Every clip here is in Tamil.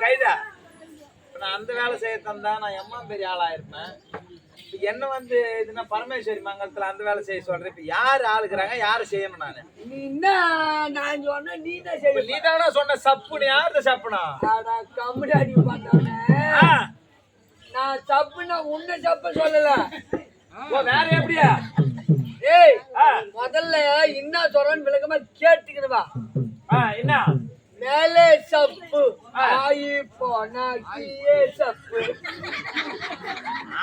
கைதா நான் அந்த வேலை செய்ய தந்தா நான் எம்மா பெரிய ஆளா இருப்பேன். என்ன வந்து இதுனா பரமேஸ்வரி மங்கலத்துல அந்த வேலை செய்ய சொல்றேன். இப்ப யாரு ஆளுக்குறாங்க, யாரு செய்யணும்? நானு நீ என்ன நான் சொன்ன நீ தான் செய்ய. நீ தானே சொன்ன சப்புனு. யாரு சப்புனா? கம்முடி அடி பார்த்தவனே. நான் சப்புனா உன்ன சப்ப சொல்லல. வேற எப்படியா? ஏய் முதல்ல என்ன சொல்றேன்னு விளக்கமா கேட்டுக்கிறவா. என்ன மேலே சப்பு ஆயி போனா கீழே சப்பு.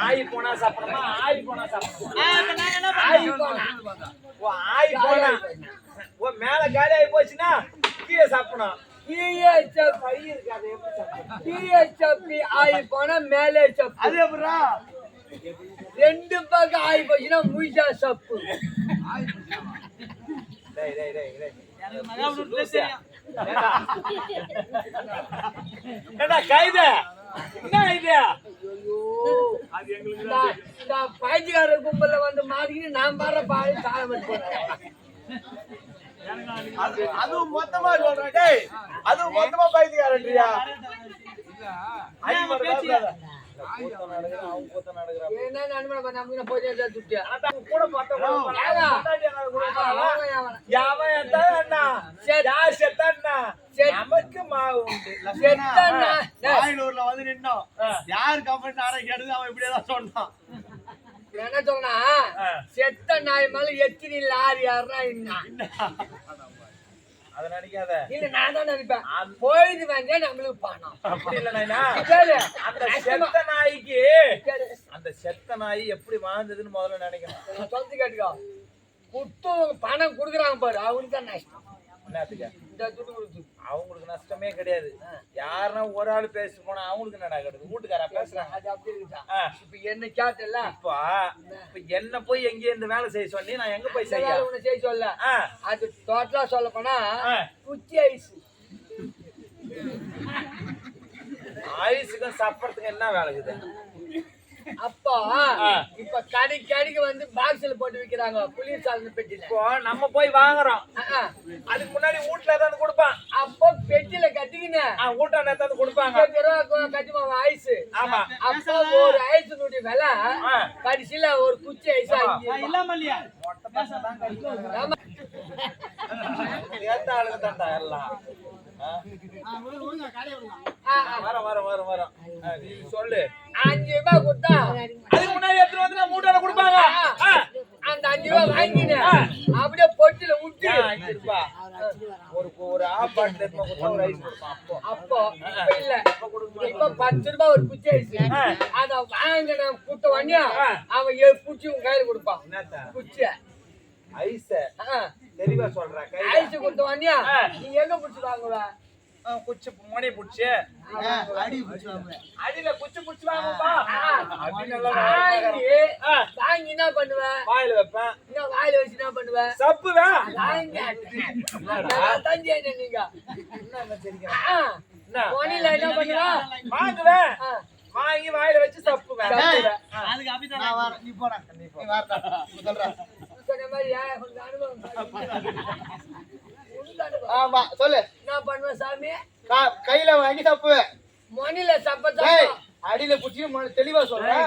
ஆயி போனா சாப்பிடணுமா? ஆயி போனா சாப்பிடணுமா? ஆயி போனா ஆயி போனா மேல காலி ஆகி போச்சுன்னா கீழே சாப்பிடணும். கீழே சப்பு இருக்காது. கீழே சப்பி ஆயி போனா மேலே சப்பு. அது எப்படா? ரெண்டு பக்கம் ஆயி போச்சுன்னா முயசா சப்பு. கைத என்ன இது ஐயோ இந்த பைத்தியக்காரர் கும்பல்ல வந்து மாட்டிக்கிட்டு நான் பாடுற பாடி தாளம் போறேன். அதுவும் மொத்தமா சொல்றேன் டேய், அதுவும் மொத்தமா பைத்தியக்காரன்றியா? என்ன நண்பனை பண்ண நமக்கு போய் துட்டியா கூட நமக்கு மாவு உண்டு. வாயிலூர்ல வந்து நின்னோம். யாரு கம்பெனி நாளைக்கு எடுத்து அவன் இப்படியேதான் சொன்னான். என்ன சொன்னா செத்த நாய் மேல எத்தனை லாரி யாருன்னா அத நினைக்காத. இல்ல நான் தான் நினைப்பேன் போயிட்டு வாங்க நம்மளுக்கு பணம் அப்படி இல்ல நாயனா. அந்த செத்த நாய் எப்படி வாழ்ந்ததுன்னு முதல்ல நினைக்கணும். சொல்லிட்டு கேட்டுக்கோ குத்து பணம் குடுக்குறாங்க பாரு அவனுக்கு தான் நஷ்டம். என்னத்துக்கு இந்த துட்டு கொடுத்து அவங்களுக்கு நஷ்டமே கிடையாது. யாருன்னா ஒரு ஆள் பேசி போனா அவங்களுக்கு என்ன கிடையாது. வீட்டுக்காரா பேசுறாங்க. அது அப்படி இருக்குதா? இப்ப என்ன கேட்டல இப்ப என்ன போய் எங்க இந்த வேலை செய்ய சொல்லி நான் எங்க போய் செய்ய உன்னை செய்ய சொல்ல அது டோட்டலா சொல்ல போனா குச்சி ஐஸ் ஐஸுக்கும் சாப்பிடறதுக்கு என்ன வேலை இருக்குது? அப்போ இப்ப கடைக்கு வந்து பாக்ஸ்ல போட்டு விக்கிறாங்க குளிர்சாதன பெட்டில. இப்போ நம்ம போய் வாங்குறோம். அதுக்கு முன்னாடி வீட்டுல ஏதாவது கொடுப்பான். அப்போ பெட்டில கட்டிக்கினே வீட்டாண்ட ஏதாவது கொடுப்பாங்க. கட்டிமா ஐஸ். ஆமா. அப்போ ஒரு ஐஸுடைய விலை கடைசியில ஒரு குச்சி ஐஸ் ஏத்த ஆளுங்க தாண்டா எல்லாம். வர நீ சொல்லு. 5 ரூபாய் கொடுத்தா அதுக்கு முன்னாடி எடுத்துட்டு வந்து மூட்டால கொடுப்பாங்க. அந்த 5 ரூபாய் வாங்கினேன் அப்படியே பொட்டில விட்டு 5 ரூபாய் ஒரு ஆப்பாட்டு ஒரு ஐஸ் கொடுப்பான். அப்போ இப்ப இல்ல இப்ப 10 ரூபாய் ஒரு குச்சி ஐஸ். அத வாங்கின கூட்ட வண்டியா அவன் குச்சி உன் கையில கொடுப்பான். குச்சி ஐஸ் தெளிவா சொல்றேன். ஐஸ் கொடுத்த வண்டியா நீ எங்க புடிச்சு வாங்குவ? குச்சி மணி புடிச்சு அடியில குச்சி புடிச்சு வாங்குப்பா. வாங்கி என்ன பண்ணுவ? வாயில வைப்பேன். வாயில வச்சு என்ன பண்ணுவ? சப்புவேன். தஞ்சி நீங்க மணில என்ன பண்ணுவ? வாங்குவேன். வாங்கி வாயில வச்சு சப்புவேன். அதுக்கு அப்படிதான் நீ போற நீ சொல்ற சொன்ன மாதிரி அனுபவம். ஆமா சொல்லு. என்ன பண்ணுவ சாமி? கையில வாங்கி தப்பு மணில சப்ப அடியில புடிச்சு தெளிவா சொல்றேன்.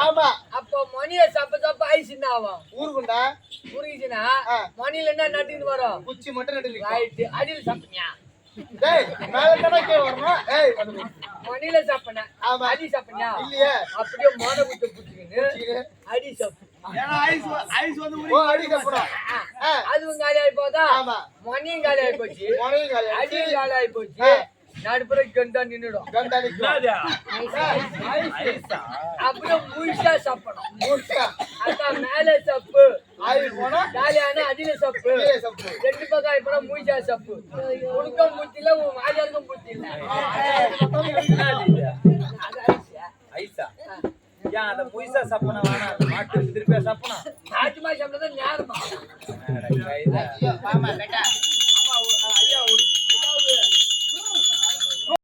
ஆமா. அப்போ மணில சப்ப ஐஸ் என்ன ஆகும்? ஊருக்குண்டா ஊருக்குச்சுன்னா மணில என்ன நட்டுன்னு வரும்? குச்சி மட்டும் நட்டு ரைட். அடியில சப்பனியா மணில சாப்பிட அடி சாப்பிடா இல்லையே அப்படியே மோன குத்து புடிச்சுக்கின்னு அடி சாப்பிடு. அது காலி ஆகி போதா? மணியும் காலி ஆகி போச்சு, அடியும் காலி ஆகி போச்சு. நடுப்புற கண்டா நின்னுடும். அப்படியே முழுசா சாப்பிடணும். அதான் மேல சப்பு காலியான அடியில சப்பு 2 பக்கம் இப்ப முழுசா சப்பு. உனக்கும் பூச்சில உன் மாஜாருக்கும் பூச்சில ஐசா ஏன் அந்த முயசா சப்பனா வேணாம். மாட்டு திருப்பியா சப்பனா ஆட்டு மாதிரி சாப்பிட்டா நேரமா கைதா